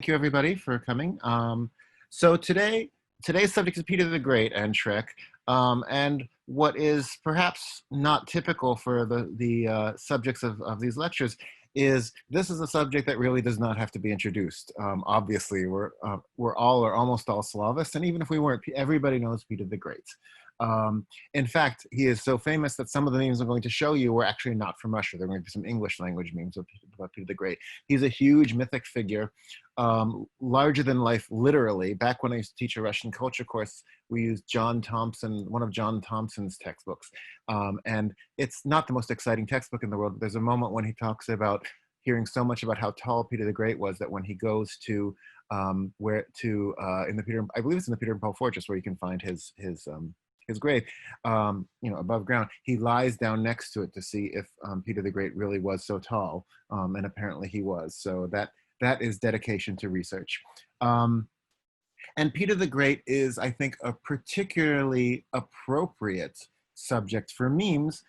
Thank you everybody for coming. Today's subject is Peter the Great and Shrek. And what is perhaps not typical for the subjects of these lectures is this is a subject that really does not have to be introduced. Obviously, we're all or almost all Slavists, and even if we weren't, everybody knows Peter the Great. In fact, he is so famous that some of the memes I'm going to show you were actually not from Russia. They're going to be some English language memes about Peter the Great. He's a huge mythic figure, larger than life, literally. Back when I used to teach a Russian culture course, we used one of John Thompson's textbooks. And it's not the most exciting textbook in the world, but there's a moment when he talks about hearing so much about how tall Peter the Great was that when he goes to in the Peter, I believe it's in the Peter and Paul Fortress where you can find his grave, above ground. He lies down next to it to see if Peter the Great really was so tall, and apparently he was. So that is dedication to research. And Peter the Great is, I think, a particularly appropriate subject for memes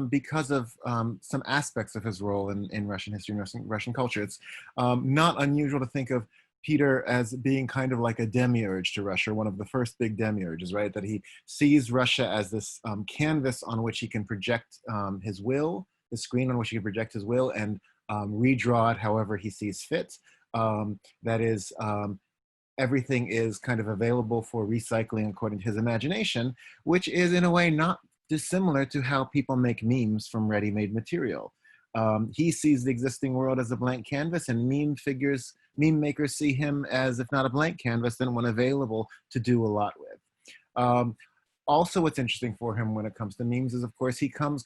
because of some aspects of his role in Russian history and Russian culture. It's not unusual to think of Peter as being kind of like a demiurge to Russia, one of the first big demiurges, right? That he sees Russia as this canvas on which he can project his will, the screen on which he can project his will and redraw it however he sees fit. That is, everything is kind of available for recycling according to his imagination, which is in a way not dissimilar to how people make memes from ready-made material. He sees the existing world as a blank canvas, and meme makers see him as, if not a blank canvas, then one available to do a lot with. Also, what's interesting for him when it comes to memes is, of course, he comes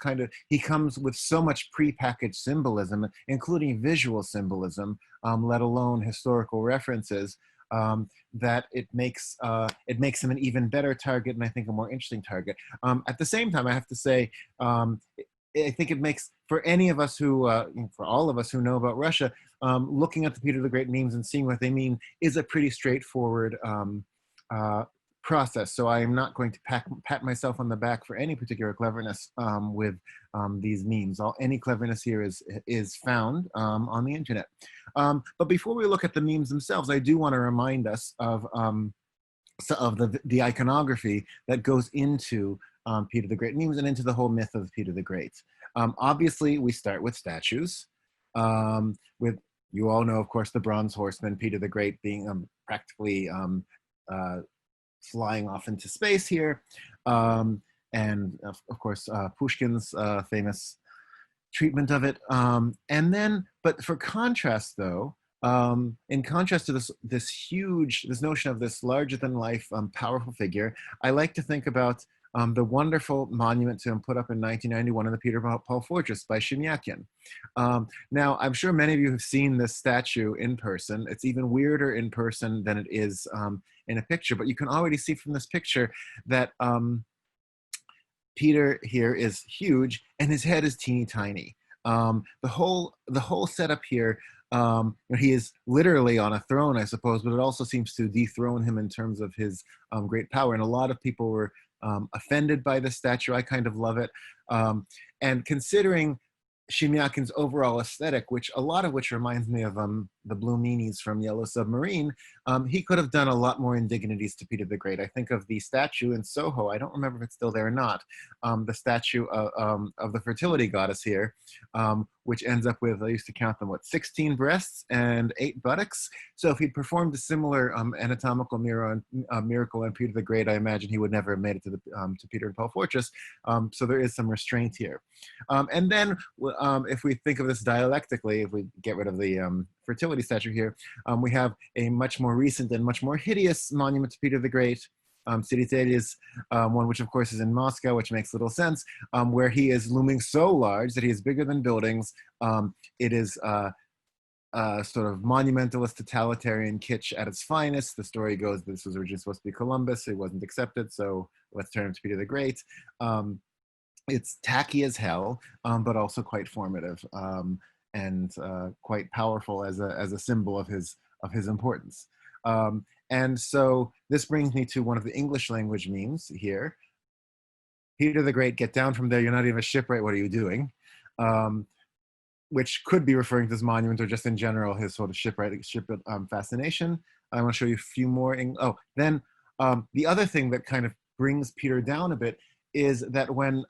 with so much prepackaged symbolism, including visual symbolism, let alone historical references, that it makes him an even better target, and I think a more interesting target. At the same time, I have to say, I think it makes, for any of us who, for all of us who know about Russia, looking at the Peter the Great memes and seeing what they mean is a pretty straightforward process. So I am not going to pat myself on the back for any particular cleverness with these memes. Any cleverness here is found on the internet. But before we look at the memes themselves, I do want to remind us of the iconography that goes into Peter the Great memes and into the whole myth of Peter the Great. Obviously, we start with statues. With, you all know, of course, the bronze horseman, Peter the Great being practically flying off into space here. And of course, Pushkin's famous treatment of it. And then, but for contrast though, in contrast to this notion of this larger than life, powerful figure, I like to think about the wonderful monument to him put up in 1991 in the Peter Paul Fortress by Shemyakin. Now, I'm sure many of you have seen this statue in person. It's even weirder in person than it is in a picture, but you can already see from this picture that Peter here is huge and his head is teeny tiny. The whole setup here, he is literally on a throne, I suppose, but it also seems to dethrone him in terms of his great power. And a lot of people were offended by the statue. I kind of love it. And considering Shemyakin's overall aesthetic, a lot of which reminds me of the blue meanies from Yellow Submarine, he could have done a lot more indignities to Peter the Great. I think of the statue in Soho, I don't remember if it's still there or not, the statue of the fertility goddess here, which ends up with, I used to count them, 16 breasts and 8 buttocks. So if he'd performed a similar anatomical miracle in Peter the Great, I imagine he would never have made it to Peter and Paul Fortress. So there is some restraint here. And then if we think of this dialectically, if we get rid of the fertility statue here, we have a much more recent and much more hideous monument to Peter the Great, Tsiriteri's, one which of course is in Moscow, which makes little sense, where he is looming so large that he is bigger than buildings. It is sort of monumentalist totalitarian kitsch at its finest. The story goes this was originally supposed to be Columbus, it wasn't accepted, so let's turn him to Peter the Great. It's tacky as hell, but also quite formative and quite powerful as a symbol of his importance. And so this brings me to one of the English language memes here. Peter the Great, get down from there. You're not even a shipwright. What are you doing? which could be referring to his monument or just in general his sort of ship fascination. I want to show you a few more. Then the other thing that kind of brings Peter down a bit is that when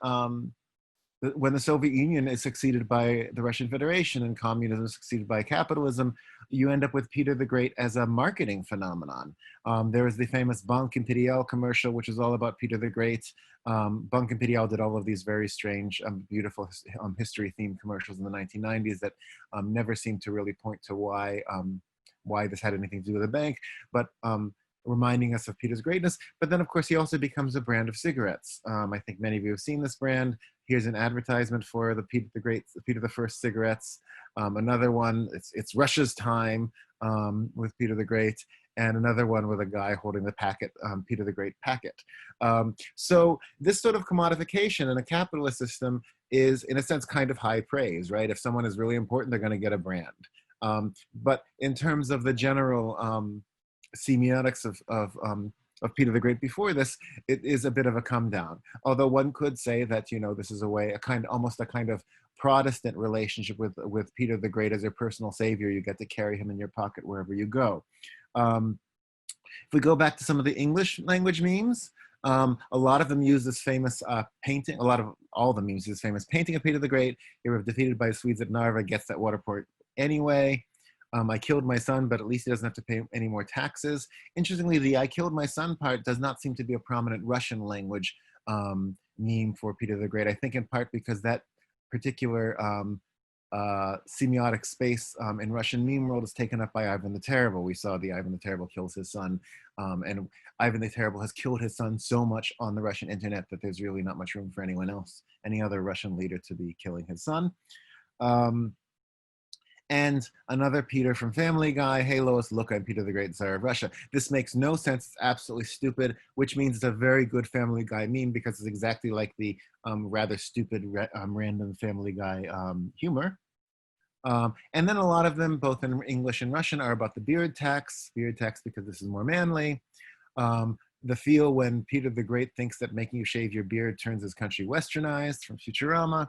the Soviet Union is succeeded by the Russian Federation and communism is succeeded by capitalism, you end up with Peter the Great as a marketing phenomenon. There is the famous Bank Imperial commercial, which is all about Peter the Great. Bank Imperial did all of these very strange, beautiful history-themed commercials in the 1990s that never seemed to really point to why this had anything to do with the bank, but reminding us of Peter's greatness. But then, of course, he also becomes a brand of cigarettes. I think many of you have seen this brand. Here's an advertisement for the Peter the Great, Peter the First cigarettes. Another one, it's Russia's time with Peter the Great, and another one with a guy holding the packet, Peter the Great packet. So this sort of commodification in a capitalist system is, in a sense, kind of high praise, right? If someone is really important, they're going to get a brand. But in terms of the general semiotics of Peter the Great before this, it is a bit of a come down. Although one could say that, you know, this is almost a kind of Protestant relationship with Peter the Great as your personal savior. You get to carry him in your pocket wherever you go. If we go back to some of the English language memes, a lot of them use this famous painting, all the memes use this famous painting of Peter the Great. He was defeated by the Swedes at Narva, gets that water port anyway. I killed my son, but at least he doesn't have to pay any more taxes. Interestingly, the I killed my son part does not seem to be a prominent Russian language meme for Peter the Great. I think in part because that particular semiotic space in Russian meme world is taken up by Ivan the Terrible. We saw the Ivan the Terrible kills his son, and Ivan the Terrible has killed his son so much on the Russian internet that there's really not much room for anyone else, any other Russian leader to be killing his son. And another Peter from Family Guy, hey Lois, look, I'm Peter the Great, Tsar of Russia. This makes no sense, it's absolutely stupid, which means it's a very good Family Guy meme because it's exactly like the rather stupid random Family Guy humor. And then a lot of them, both in English and Russian, are about the beard tax because this is more manly. The feel when Peter the Great thinks that making you shave your beard turns his country westernized from Futurama.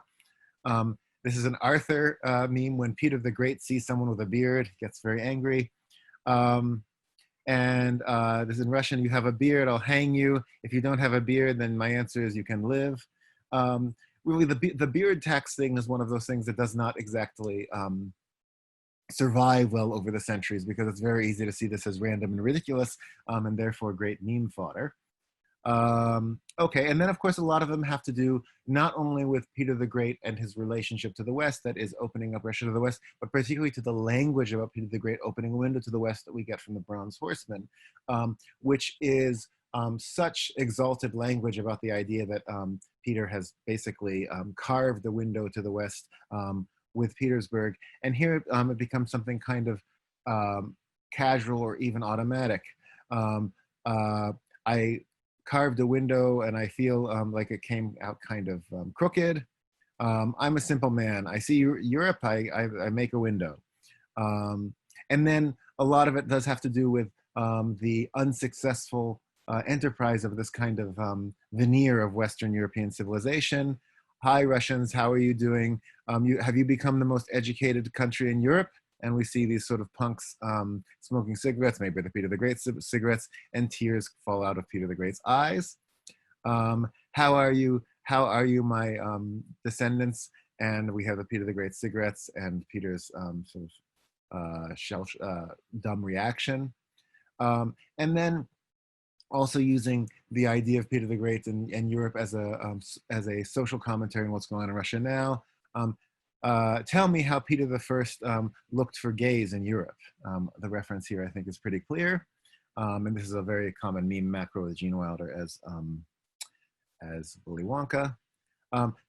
This is an Arthur meme when Peter the Great sees someone with a beard, gets very angry. And this is in Russian, you have a beard, I'll hang you. If you don't have a beard, then my answer is you can live. Really, the beard tax thing is one of those things that does not exactly survive well over the centuries because it's very easy to see this as random and ridiculous and therefore great meme fodder. Okay, and then of course a lot of them have to do not only with Peter the Great and his relationship to the West, that is opening up Russia to the West, but particularly to the language about Peter the Great opening a window to the West that we get from the Bronze Horsemen, which is such exalted language about the idea that Peter has basically carved the window to the West with Petersburg. And here it becomes something kind of casual or even automatic. I carved a window and I feel like it came out kind of crooked. I'm a simple man. I see Europe, I make a window. And then a lot of it does have to do with the unsuccessful enterprise of this kind of veneer of Western European civilization. Hi Russians, how are you doing? Have you become the most educated country in Europe? And we see these sort of punks smoking cigarettes, maybe the Peter the Great cigarettes, and tears fall out of Peter the Great's eyes. How are you, my descendants? And we have the Peter the Great cigarettes and Peter's sort of dumb reaction. And then also using the idea of Peter the Great and Europe as a social commentary on what's going on in Russia now. Tell me how Peter the First looked for gays in Europe. The reference here, I think, is pretty clear. And this is a very common meme macro with Gene Wilder as Willy Wonka.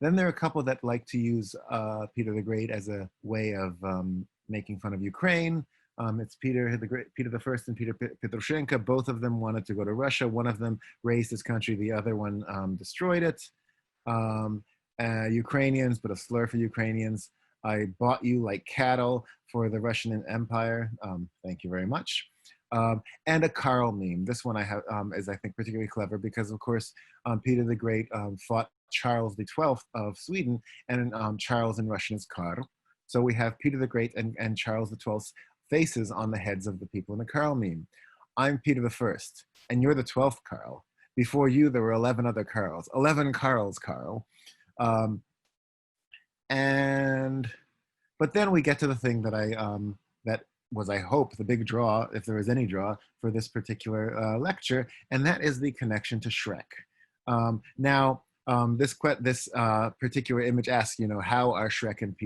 Then there are a couple that like to use Peter the Great as a way of making fun of Ukraine. It's Peter the Great, Peter the First, and Peter Petroshenko. Both of them wanted to go to Russia. One of them raised his country. The other one destroyed it. Ukrainians, but a slur for Ukrainians. I bought you like cattle for the Russian Empire. Thank you very much. And a Karl meme. This one I have is, I think, particularly clever because, of course, Peter the Great fought Charles XII of Sweden, and Charles in Russian is Karl. So we have Peter the Great and Charles XII's faces on the heads of the people in the Carl meme. I'm Peter the First, and you're the 12th Carl. Before you, there were 11 other Carls. 11 Carls, Carl. Um, and but then we get to the thing that that was, I hope, the big draw, if there was any draw, for this particular lecture, and that is the connection to Shrek. This particular image asks, how are Shrek and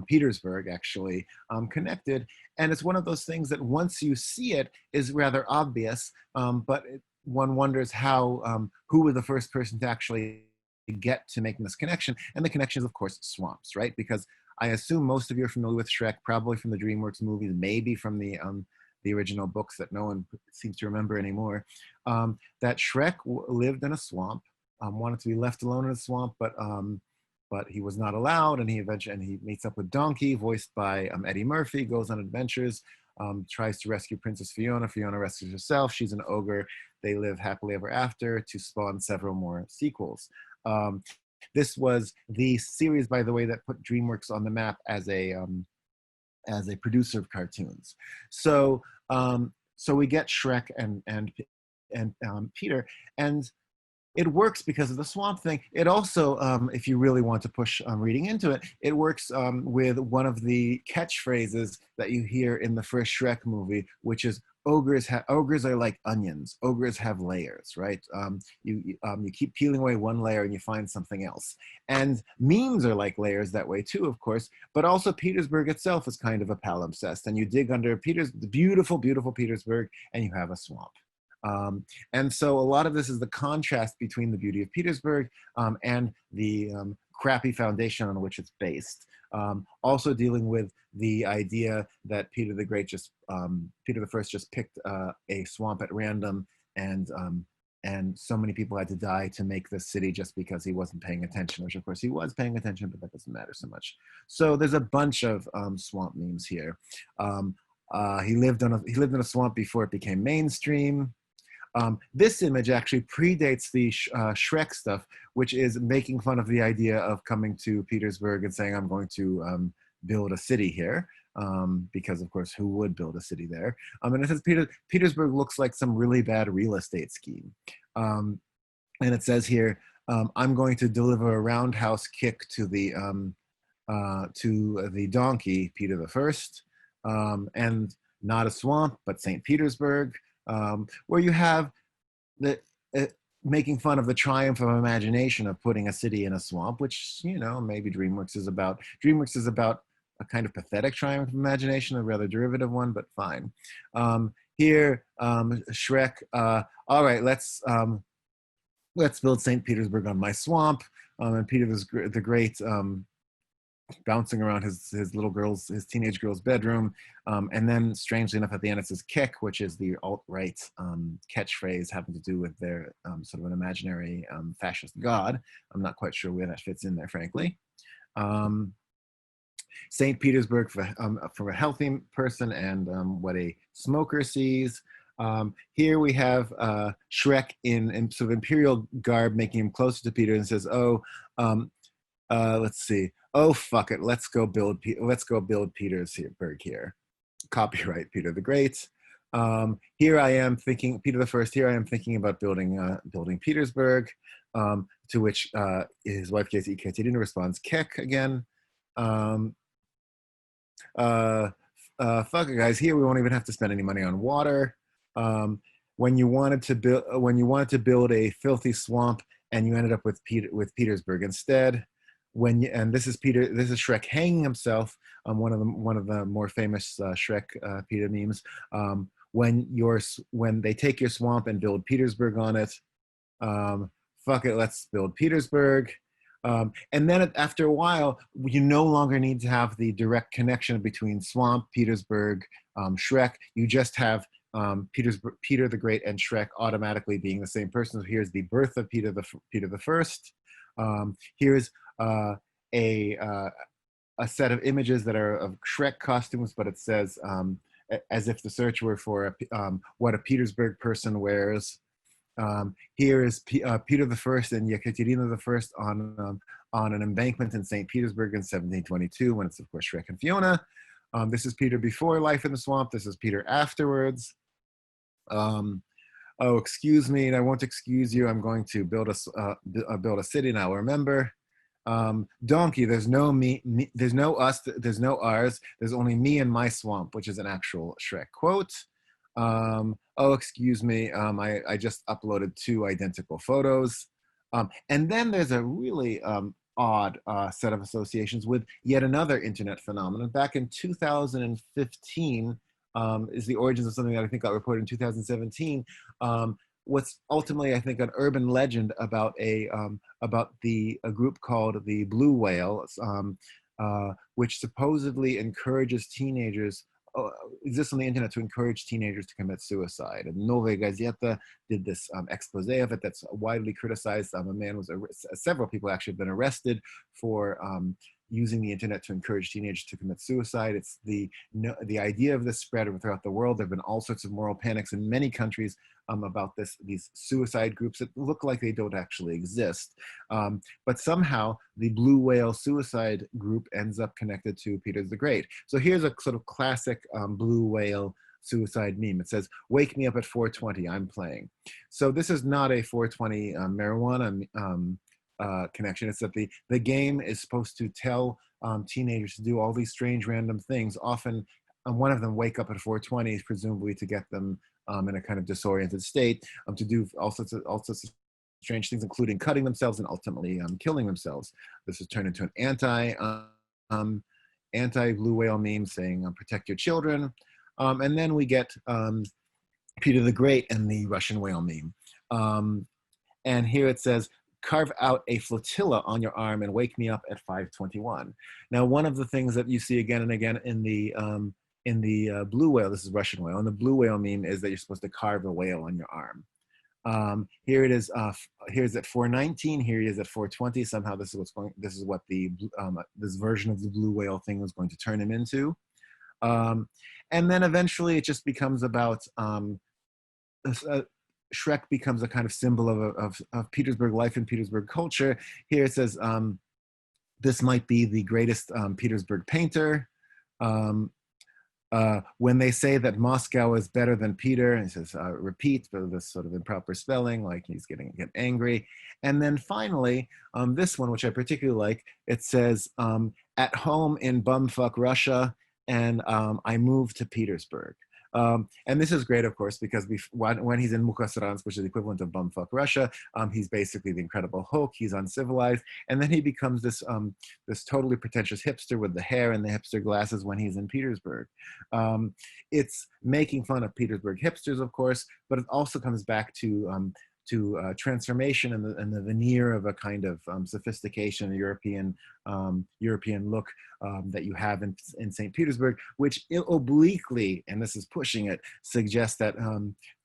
Petersburg actually connected? And it's one of those things that once you see it is rather obvious, but one wonders who was the first person to actually get to making this connection. And the connection is, of course, swamps, right? Because I assume most of you are familiar with Shrek, probably from the Dreamworks movies, maybe from the original books that no one seems to remember anymore, that Shrek lived in a swamp, wanted to be left alone in a swamp, but he was not allowed, and he meets up with Donkey, voiced by Eddie Murphy, goes on adventures, tries to rescue Princess Fiona. Fiona rescues herself. She's an ogre. They live happily ever after to spawn several more sequels. This was the series, by the way, that put DreamWorks on the map as a producer of cartoons. So we get Shrek and Peter, and it works because of the swamp thing. It also, if you really want to push reading into it, it works with one of the catchphrases that you hear in the first Shrek movie, which is ogres are like onions. Ogres have layers, right? You keep peeling away one layer and you find something else. And memes are like layers that way too, of course. But also Petersburg itself is kind of a palimpsest. And you dig under the beautiful, beautiful Petersburg, and you have a swamp. And so a lot of this is the contrast between the beauty of Petersburg and the crappy foundation on which it's based. Also dealing with the idea that Peter the First just picked a swamp at random, and so many people had to die to make this city just because he wasn't paying attention, which of course he was paying attention, but that doesn't matter so much. So there's a bunch of swamp memes here. He lived in a swamp before it became mainstream. This image actually predates the Shrek stuff, which is making fun of the idea of coming to Petersburg and saying, I'm going to build a city here, because of course, who would build a city there? And it says Petersburg looks like some really bad real estate scheme. And it says here, I'm going to deliver a roundhouse kick to the donkey, Peter the First, and not a swamp, but St. Petersburg. Where you have making fun of the triumph of imagination of putting a city in a swamp, which, maybe DreamWorks is about. DreamWorks is about a kind of pathetic triumph of imagination, a rather derivative one, but fine. Here, Shrek, all right, let's build St. Petersburg on my swamp. And Peter the Great bouncing around his teenage girl's bedroom. And then strangely enough, at the end, it says kick, which is the alt-right catchphrase having to do with their sort of an imaginary fascist god. I'm not quite sure where that fits in there, frankly. St. Petersburg for a healthy person and what a smoker sees. Here we have Shrek in sort of imperial garb, making him closer to Peter, and says, let's see. Oh, fuck it. Let's go build Petersburg here. Copyright Peter the Great. Here I am thinking, Peter the First, here I am thinking about building Petersburg, to which his wife, Casey Ekaterina, responds, kick again. Fuck it, guys. Here we won't even have to spend any money on water. When you wanted to build a filthy swamp and you ended up with Petersburg instead. This is Shrek hanging himself on one of the more famous Shrek Peter memes. When they take your swamp and build Petersburg on it, fuck it, let's build Petersburg. And then after a while, you no longer need to have the direct connection between swamp, Petersburg, Shrek. You just have Peter the Great and Shrek automatically being the same person. So here's the birth of Peter the First. Here's a set of images that are of Shrek costumes, but it says as if the search were for what a Petersburg person wears. Here is Peter the First and Yekaterina the First on an embankment in St. Petersburg in 1722, when it's of course Shrek and Fiona. This is Peter before Life in the Swamp. This is Peter afterwards. Oh, excuse me, and I won't excuse you. I'm going to build a city now. Remember, donkey. There's no there's no us. There's no ours. There's only me and my swamp, which is an actual Shrek quote. Oh, excuse me. I just uploaded 2 identical photos. And then there's a really odd set of associations with yet another internet phenomenon. Back in 2015 is the origins of something that I think got reported in 2017. What's ultimately, I think, an urban legend about a group called the Blue Whale, which supposedly encourages teenagers, exists on the internet to encourage teenagers to commit suicide. And Novaya Gazeta did this expose of it that's widely criticized. A man was, several people actually have been arrested for using the internet to encourage teenagers to commit suicide. It's the idea of this spread throughout the world. There have been all sorts of moral panics in many countries about these suicide groups that look like they don't actually exist. But somehow the Blue Whale suicide group ends up connected to Peter the Great. So here's a sort of classic Blue Whale suicide meme. It says, "Wake me up at 4:20, I'm playing." So this is not a 4:20 marijuana connection. It's that the game is supposed to tell teenagers to do all these strange random things. Often one of them wake up at 4:20, presumably to get them in a kind of disoriented state, to do all sorts of strange things, including cutting themselves and ultimately killing themselves. This has turned into an anti-Blue Whale meme saying, "Protect your children." And then we get Peter the Great and the Russian whale meme. And here it says, "Carve out a flotilla on your arm and wake me up at 5:21. Now, one of the things that you see again and again in the Blue Whale, this is Russian whale, and the Blue Whale meme is that you're supposed to carve a whale on your arm. Here it is. Here's at 4:19. Here he is at 4:20. Somehow this is what's going. This is what the this version of the Blue Whale thing was going to turn him into. And then eventually it just becomes about Shrek becomes a kind of symbol of Petersburg life and Petersburg culture. Here it says, this might be the greatest Petersburg painter. When they say that Moscow is better than Peter, and he says, repeat, but this sort of improper spelling, like he's getting angry. And then finally, this one, which I particularly like, it says, at home in bumfuck Russia, and I moved to Petersburg. And this is great, of course, because when he's in Mukhasaransk, which is the equivalent of bumfuck Russia, he's basically the Incredible Hulk. He's uncivilized, and then he becomes this this totally pretentious hipster with the hair and the hipster glasses when he's in Petersburg. It's making fun of Petersburg hipsters, of course, but it also comes back to transformation and the veneer of a kind of sophistication, European look that you have in St. Petersburg, which obliquely, and this is pushing it, suggests that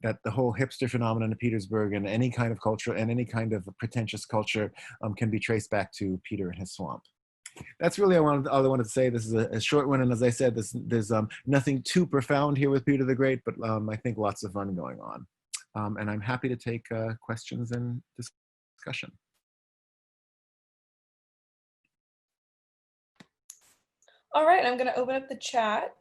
that the whole hipster phenomenon in Petersburg and any kind of culture and any kind of pretentious culture can be traced back to Peter and his swamp. That's really all I wanted to say. This is a short one, and as I said, there's nothing too profound here with Peter the Great, but I think lots of fun going on. And I'm happy to take questions and discussion. All right, I'm going to open up the chat.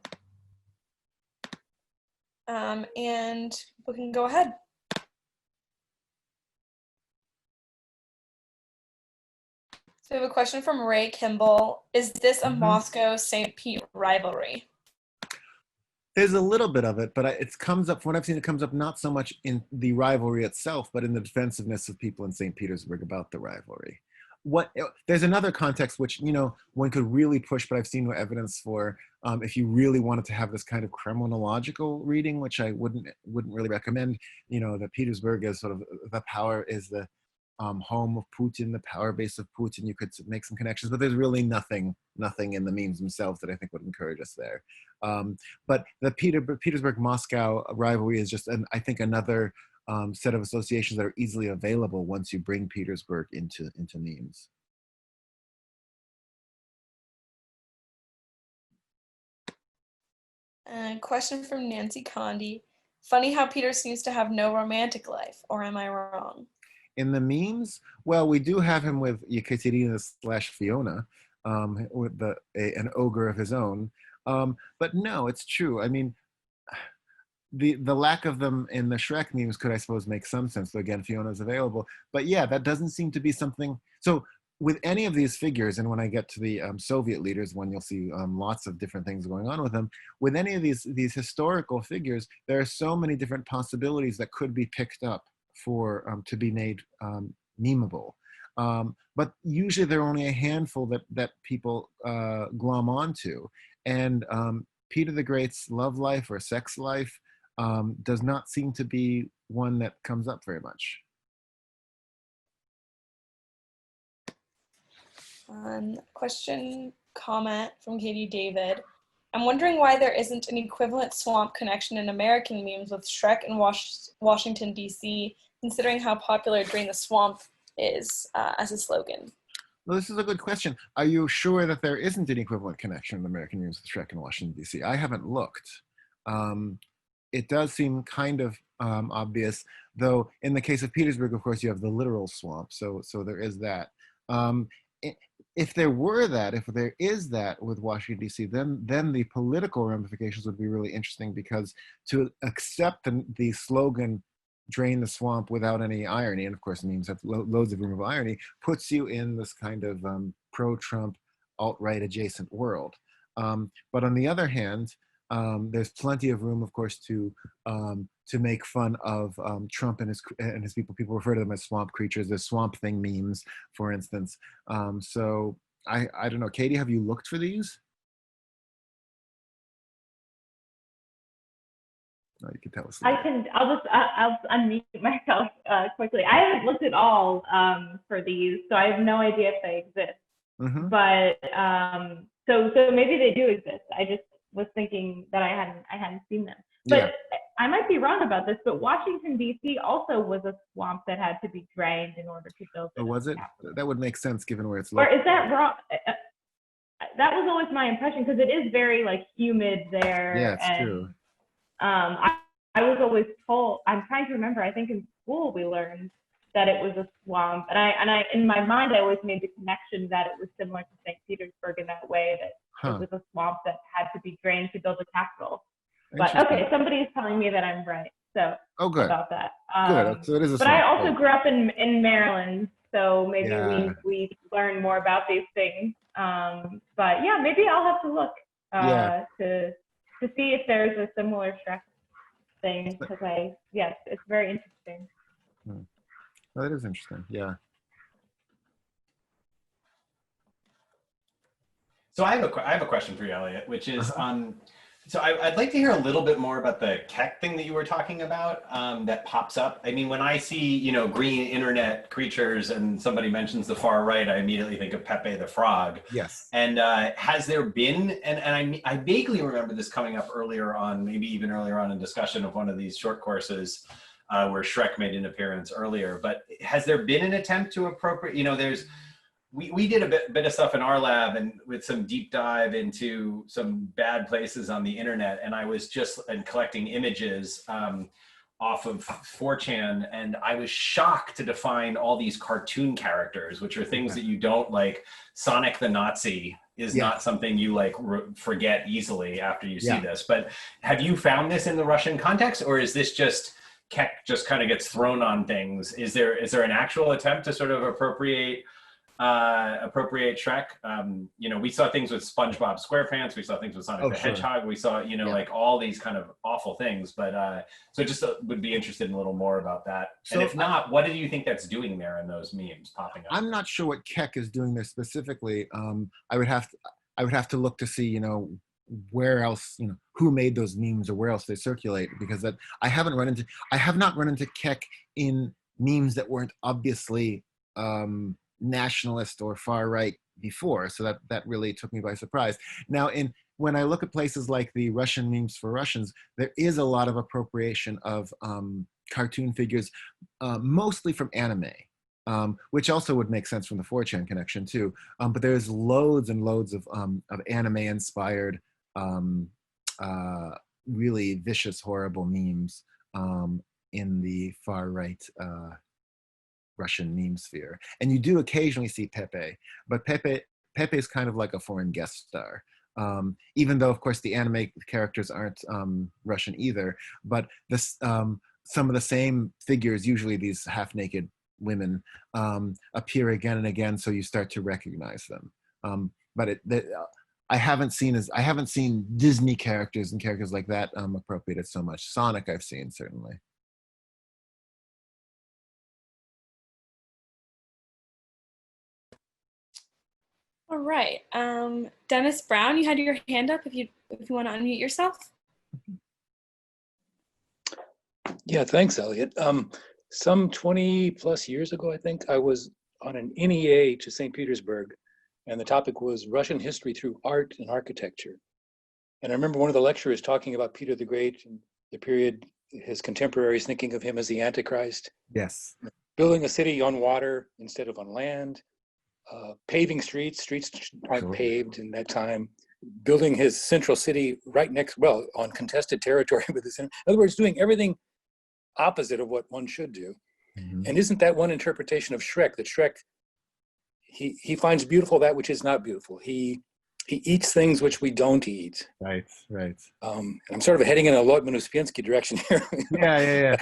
And we can go ahead. So we have a question from Ray Kimball. Is this a Moscow-St. Pete rivalry? There's a little bit of it, but it comes up, from what I've seen, it comes up not so much in the rivalry itself, but in the defensiveness of people in St. Petersburg about the rivalry. There's another context which, one could really push, but I've seen no evidence for, if you really wanted to have this kind of criminological reading, which I wouldn't really recommend, that Petersburg is sort of the power, is the home of Putin, the power base of Putin. You could make some connections, but there's really nothing in the memes themselves that I think would encourage us there. But the Petersburg-Moscow rivalry is just, I think, another set of associations that are easily available once you bring Petersburg into memes. Question from Nancy Condi. Funny how Peter seems to have no romantic life, or am I wrong? In the memes, well, we do have him with Yekaterina / Fiona, with an ogre of his own. But no, it's true. I mean, the lack of them in the Shrek memes could, I suppose, make some sense. So again, Fiona's available, but yeah, that doesn't seem to be something. So with any of these figures, and when I get to the Soviet leaders one, you'll see lots of different things going on with them. With any of these historical figures, there are so many different possibilities that could be picked up for to be made memeable. But usually there are only a handful that people glom onto, and Peter the Great's love life or sex life does not seem to be one that comes up very much. Question, comment from Katie David. I'm wondering why there isn't an equivalent swamp connection in American memes with Shrek and Washington, D.C., considering how popular Drain the Swamp is as a slogan. Well, this is a good question. Are you sure that there isn't an equivalent connection in American memes with Shrek and Washington, D.C.? I haven't looked. It does seem kind of obvious, though in the case of Petersburg, of course, you have the literal swamp, so there is that. If there is that with Washington, D.C., then the political ramifications would be really interesting, because to accept the slogan, drain the swamp without any irony, and of course memes have loads of room of irony, puts you in this kind of pro-Trump, alt-right adjacent world. But on the other hand, there's plenty of room, of course, to make fun of Trump and his people. People refer to them as swamp creatures. There's Swamp Thing memes, for instance. So I don't know. Katie, have you looked for these? No, you can tell us. I'll unmute myself quickly. I haven't looked at all for these, so I have no idea if they exist. Mm-hmm. But so maybe they do exist. I just was thinking that I hadn't seen them. But yeah. I might be wrong about this, but Washington, D.C. also was a swamp that had to be drained in order to build it. Oh, was it? That would make sense given where it's located. Or is that wrong? That was always my impression, because it is very humid there. Yeah, it's true. I was always told, I'm trying to remember, I think in school we learned that it was a swamp. And I in my mind, I always made the connection that it was similar to St. Petersburg in that way, that it was a swamp that had to be drained to build a capital. But okay, somebody's telling me that I'm right. So good. About that. Good. So it is a but swamp. I also grew up in Maryland, so maybe we learn more about these things. But yeah, maybe I'll have to look to see if there's a similar Shrek thing, because it's very interesting. Well, that is interesting. Yeah. So I have a question for you, Elliot, which is so I'd like to hear a little bit more about the Keck thing that you were talking about that pops up. I mean, when I see, green internet creatures and somebody mentions the far right, I immediately think of Pepe the Frog. Yes. And has there been, and I vaguely remember this coming up earlier on, maybe even earlier on in discussion of one of these short courses where Shrek made an appearance earlier, but has there been an attempt to appropriate, we did a bit of stuff in our lab and with some deep dive into some bad places on the internet. And I was just collecting images off of 4chan. And I was shocked to find all these cartoon characters, which are things that you don't like. Sonic the Nazi is not something you forget easily after you see this. But have you found this in the Russian context, or is this just Keck just kind of gets thrown on things? Is there an actual attempt to sort of appropriate Shrek? We saw things with SpongeBob SquarePants, we saw things with Sonic the Hedgehog, we saw all these kind of awful things, but so just would be interested in a little more about that. So, and if not, what do you think that's doing there in those memes popping up? I'm not sure what Keck is doing there specifically. I would have to look to see where else, who made those memes or where else they circulate, because I have not run into Keck in memes that weren't obviously nationalist or far right before, so that really took me by surprise. Now, when I look at places like the Russian memes for Russians, there is a lot of appropriation of cartoon figures, mostly from anime, which also would make sense from the 4chan connection too. But there's loads and loads of anime inspired, really vicious, horrible memes in the far right Russian meme sphere. And you do occasionally see Pepe, but Pepe is kind of like a foreign guest star. Even though, of course, the anime characters aren't Russian either, but this, some of the same figures, usually these half-naked women, appear again and again, so you start to recognize them. But I haven't seen Disney characters and characters like that appropriated so much. Sonic I've seen, certainly. All right. Dennis Brown, you had your hand up if you want to unmute yourself. Yeah, thanks, Elliot. Some 20 plus years ago, I think, I was on an NEA to St. Petersburg, and the topic was Russian history through art and architecture. And I remember one of the lecturers talking about Peter the Great and the period, his contemporaries thinking of him as the Antichrist. Yes. Building a city on water instead of on land, paving streets aren't paved in that time, building his central city right next, well, on contested territory with his, in other words, doing everything opposite of what one should do. Mm-hmm. And isn't that one interpretation of Shrek, that Shrek, he finds beautiful that which is not beautiful. He eats things which we don't eat. Right. I'm sort of heading in a Lotman Uspiensky direction here. Yeah.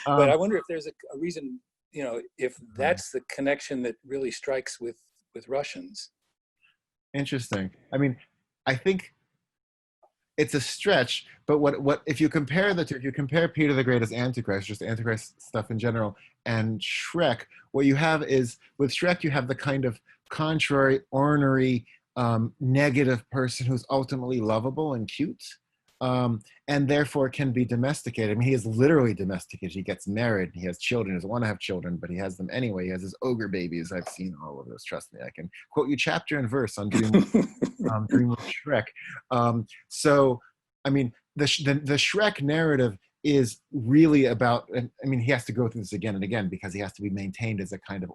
But I wonder if there's a reason, if that's the connection that really strikes with Russians. Interesting. I mean, I think it's a stretch, but what if you compare the two, if you compare Peter the Great as Antichrist, just Antichrist stuff in general, and Shrek, what you have is, with Shrek, you have the kind of contrary, ornery, negative person who's ultimately lovable and cute, and therefore can be domesticated. I mean, he is literally domesticated. He gets married, he has children, he doesn't want to have children, but he has them anyway. He has his ogre babies. I've seen all of those, trust me. I can quote you chapter and verse on Dreamworks Shrek. So, I mean, the Shrek narrative is really about, I mean, he has to go through this again and again because he has to be maintained as a kind of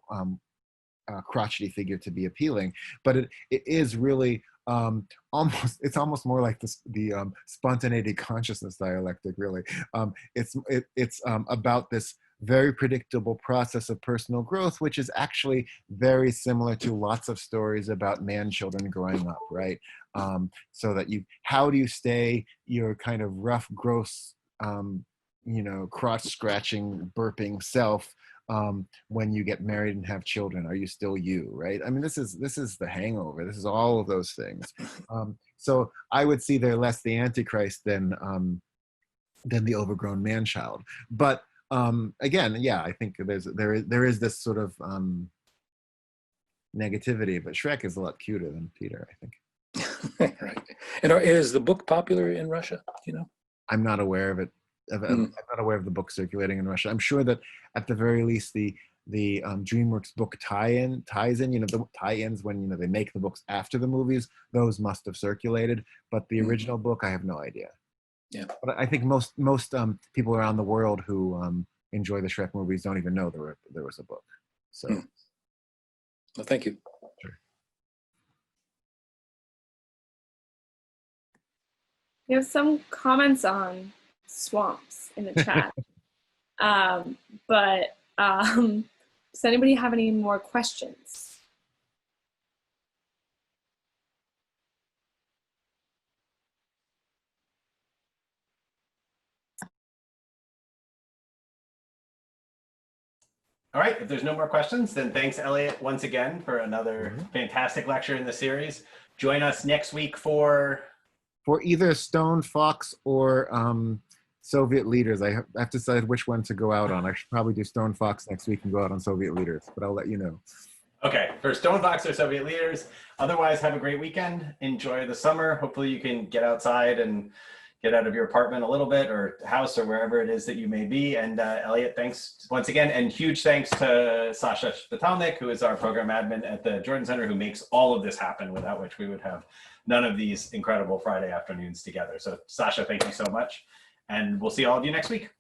crotchety figure to be appealing, but it is really it's almost more like the spontaneity consciousness dialectic, really. It's about this very predictable process of personal growth, which is actually very similar to lots of stories about man-children growing up, right? So that how do you stay your kind of rough, gross, crotch-scratching, burping self when you get married and have children? Are you still you, right? I mean, this is the Hangover. This is all of those things. So I would see they're less the Antichrist than the overgrown man-child. But again, yeah, I think there is this sort of negativity, but Shrek is a lot cuter than Peter, I think. Right. And is the book popular in Russia? I'm not aware of it. I'm not aware of the book circulating in Russia. I'm sure that at the very least the DreamWorks book ties in, the tie-ins when they make the books after the movies, those must have circulated. But the original book, I have no idea. Yeah. But I think most people around the world who enjoy the Shrek movies don't even know there was a book. So. Well, thank you. Sure. We have some comments on swamps in the chat. But does anybody have any more questions? All right, if there's no more questions, then thanks, Elliot, once again for another fantastic lecture in the series. Join us next week for either Stone Fox or Soviet leaders. I have to decide which one to go out on. I should probably do Stone Fox next week and go out on Soviet leaders, but I'll let you know. Okay, for Stone Fox or Soviet leaders. Otherwise, have a great weekend. Enjoy the summer. Hopefully you can get outside and get out of your apartment a little bit, or house, or wherever it is that you may be. And Elliot, thanks once again. And huge thanks to Sasha Spitalnik, who is our program admin at the Jordan Center, who makes all of this happen, without which we would have none of these incredible Friday afternoons together. So Sasha, thank you so much. And we'll see all of you next week.